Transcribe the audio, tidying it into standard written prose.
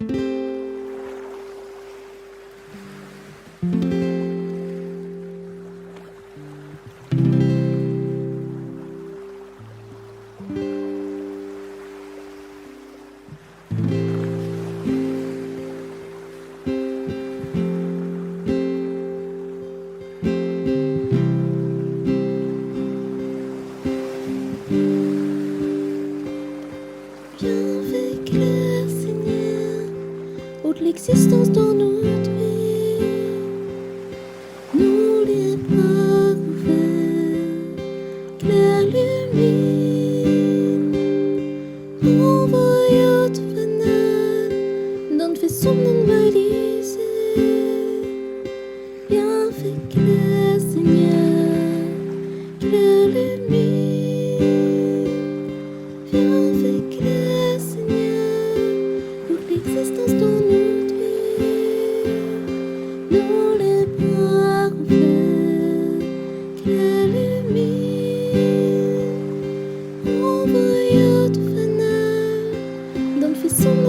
Viens avec le Seigneur, ôte l'existence dans notre vie. Nous les bras ouverts, claire lumine. Envoie ut fanal, dan försumnen belyser. Viens avec le Seigneur, claire lumine. Viens avec le Seigneur, ôte l'existence dans notre vie. Nous les bras ouverts, claire lumine. Envoie ut fanal, dan försumnen